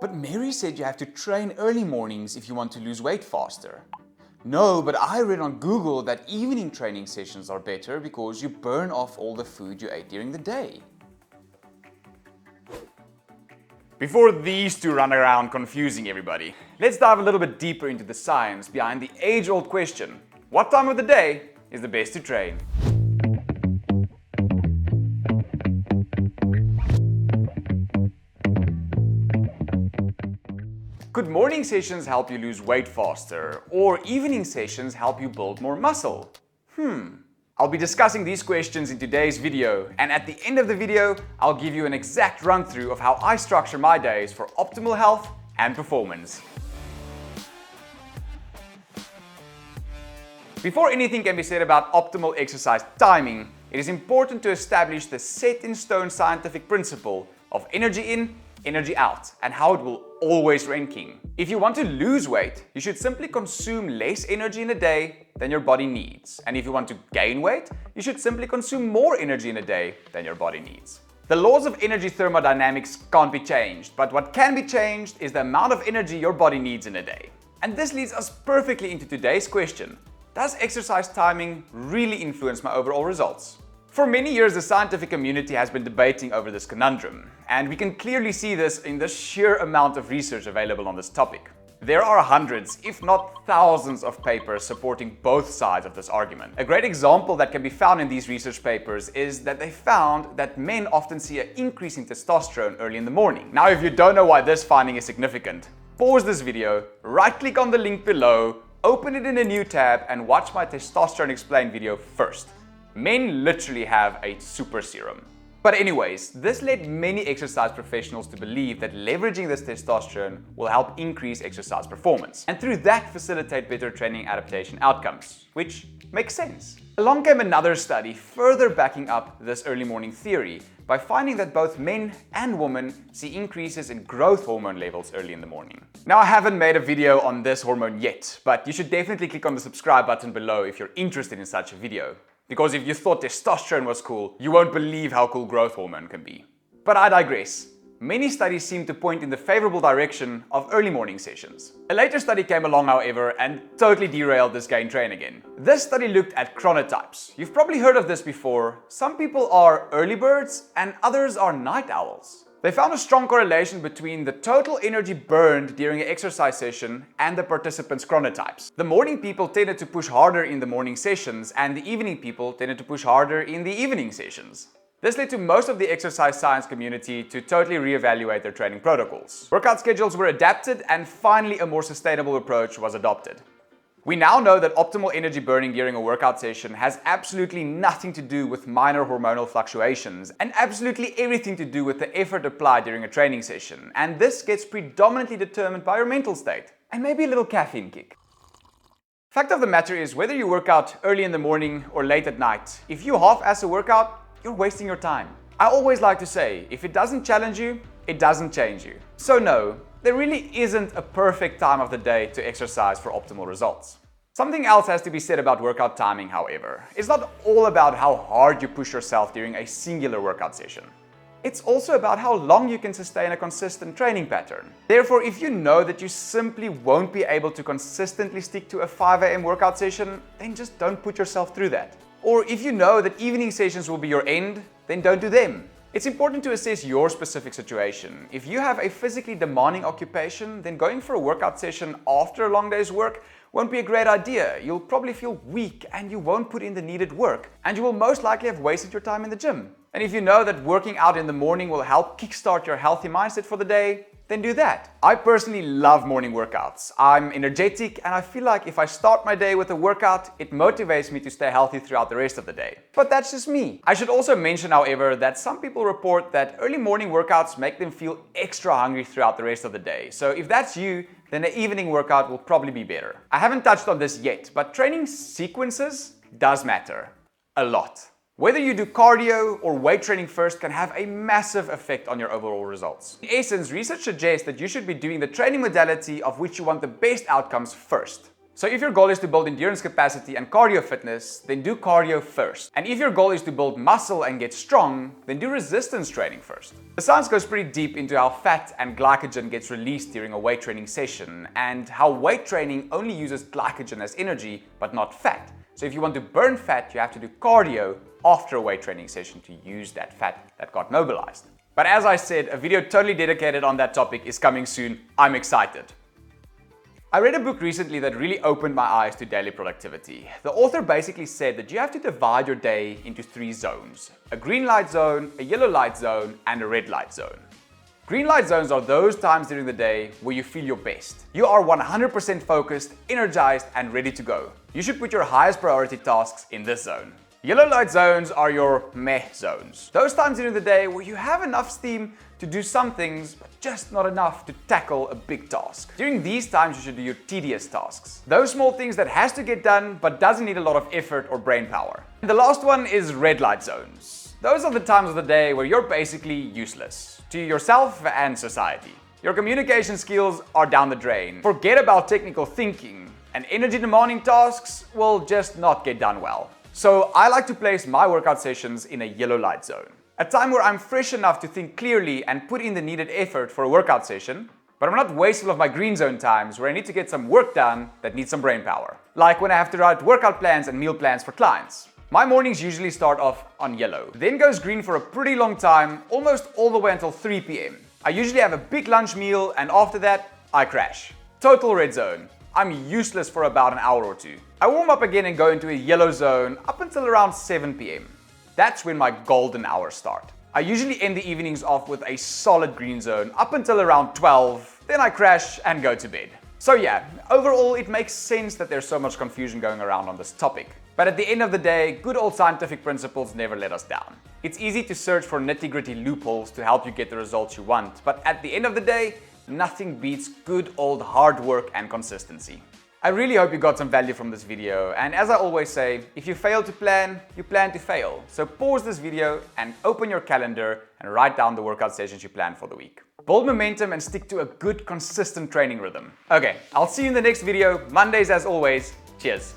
But Mary said you have to train early mornings if you want to lose weight faster. No, but I read on Google that evening training sessions are better because you burn off all the food you ate during the day. Before these two run around confusing everybody, let's dive a little bit deeper into the science behind the age-old question: what time of the day is the best to train? Could morning sessions help you lose weight faster, or evening sessions help you build more muscle? I'll be discussing these questions in today's video, and at the end of the video, I'll give you an exact run-through of how I structure my days for optimal health and performance. Before anything can be said about optimal exercise timing, it is important to establish the set-in-stone scientific principle of energy in, energy out, and how it will always reign king. If you want to lose weight, you should simply consume less energy in a day than your body needs. And if you want to gain weight, you should simply consume more energy in a day than your body needs. The laws of energy thermodynamics can't be changed, but what can be changed is the amount of energy your body needs in a day. And this leads us perfectly into today's question: does exercise timing really influence my overall results? For many years, the scientific community has been debating over this conundrum, and we can clearly see this in the sheer amount of research available on this topic. There are hundreds, if not thousands, of papers supporting both sides of this argument. A great example that can be found in these research papers is that they found that men often see an increase in testosterone early in the morning. Now, if you don't know why this finding is significant, pause this video, right-click on the link below, open it in a new tab, and watch my testosterone explained video first. Men literally have a super serum. But anyways, this led many exercise professionals to believe that leveraging this testosterone will help increase exercise performance, and through that facilitate better training adaptation outcomes, which makes sense. Along came another study further backing up this early morning theory by finding that both men and women see increases in growth hormone levels early in the morning. Now, I haven't made a video on this hormone yet, but you should definitely click on the subscribe button below if you're interested in such a video. Because if you thought testosterone was cool, you won't believe how cool growth hormone can be. But I digress. Many studies seem to point in the favorable direction of early morning sessions. A later study came along, however, and totally derailed this gain train again. This study looked at chronotypes. You've probably heard of this before. Some people are early birds and others are night owls. They found a strong correlation between the total energy burned during an exercise session and the participants' chronotypes. The morning people tended to push harder in the morning sessions, and the evening people tended to push harder in the evening sessions. This led to most of the exercise science community to totally reevaluate their training protocols. Workout schedules were adapted, and finally a more sustainable approach was adopted. We now know that optimal energy burning during a workout session has absolutely nothing to do with minor hormonal fluctuations and absolutely everything to do with the effort applied during a training session. And this gets predominantly determined by your mental state and maybe a little caffeine kick. Fact of the matter is, whether you work out early in the morning or late at night, if you half-ass a workout, you're wasting your time. I always like to say, if it doesn't challenge you, it doesn't change you. So no, there really isn't a perfect time of the day to exercise for optimal results. Something else has to be said about workout timing, however. It's not all about how hard you push yourself during a singular workout session. It's also about how long you can sustain a consistent training pattern. Therefore, if you know that you simply won't be able to consistently stick to a 5 AM workout session, then just don't put yourself through that. Or if you know that evening sessions will be your end, then don't do them. It's important to assess your specific situation. If you have a physically demanding occupation, then going for a workout session after a long day's work won't be a great idea. You'll probably feel weak and you won't put in the needed work, and you will most likely have wasted your time in the gym. And if you know that working out in the morning will help kickstart your healthy mindset for the day, then do that. I personally love morning workouts. I'm energetic and I feel like if I start my day with a workout, it motivates me to stay healthy throughout the rest of the day. But that's just me. I should also mention, however, that some people report that early morning workouts make them feel extra hungry throughout the rest of the day. So if that's you, then an evening workout will probably be better. I haven't touched on this yet, but training sequences does matter. A lot. Whether you do cardio or weight training first can have a massive effect on your overall results. In essence, research suggests that you should be doing the training modality of which you want the best outcomes first. So if your goal is to build endurance capacity and cardio fitness, then do cardio first. And if your goal is to build muscle and get strong, then do resistance training first. The science goes pretty deep into how fat and glycogen gets released during a weight training session, and how weight training only uses glycogen as energy, but not fat. So if you want to burn fat, you have to do cardio after a weight training session to use that fat that got mobilized. But as I said, a video totally dedicated on that topic is coming soon. I'm excited. I read a book recently that really opened my eyes to daily productivity. The author basically said that you have to divide your day into 3 zones: a green light zone, a yellow light zone, and a red light zone. Green light zones are those times during the day where you feel your best. You are 100% focused, energized, and ready to go. You should put your highest priority tasks in this zone. Yellow light zones are your meh zones. Those times during the day where you have enough steam to do some things, but just not enough to tackle a big task. During these times, you should do your tedious tasks. Those small things that has to get done, but doesn't need a lot of effort or brain power. And the last one is red light zones. Those are the times of the day where you're basically useless to yourself and society. Your communication skills are down the drain. Forget about technical thinking, and energy demanding tasks will just not get done well. So I like to place my workout sessions in a yellow light zone. A time where I'm fresh enough to think clearly and put in the needed effort for a workout session, but I'm not wasteful of my green zone times where I need to get some work done that needs some brain power. Like when I have to write workout plans and meal plans for clients. My mornings usually start off on yellow, then goes green for a pretty long time, almost all the way until 3 p.m. I usually have a big lunch meal, and after that, I crash. Total red zone. I'm useless for about an hour or 2. I warm up again and go into a yellow zone up until around 7 p.m. That's when my golden hours start. I usually end the evenings off with a solid green zone up until around 12, then I crash and go to bed. So yeah, overall it makes sense that there's so much confusion going around on this topic. But at the end of the day, good old scientific principles never let us down. It's easy to search for nitty-gritty loopholes to help you get the results you want, but at the end of the day, nothing beats good old hard work and consistency. I really hope you got some value from this video, and as I always say, if you fail to plan, you plan to fail. So pause this video and open your calendar and write down the workout sessions you plan for the week. Build momentum and stick to a good consistent training rhythm. Okay, I'll see you in the next video. Mondays as always. Cheers.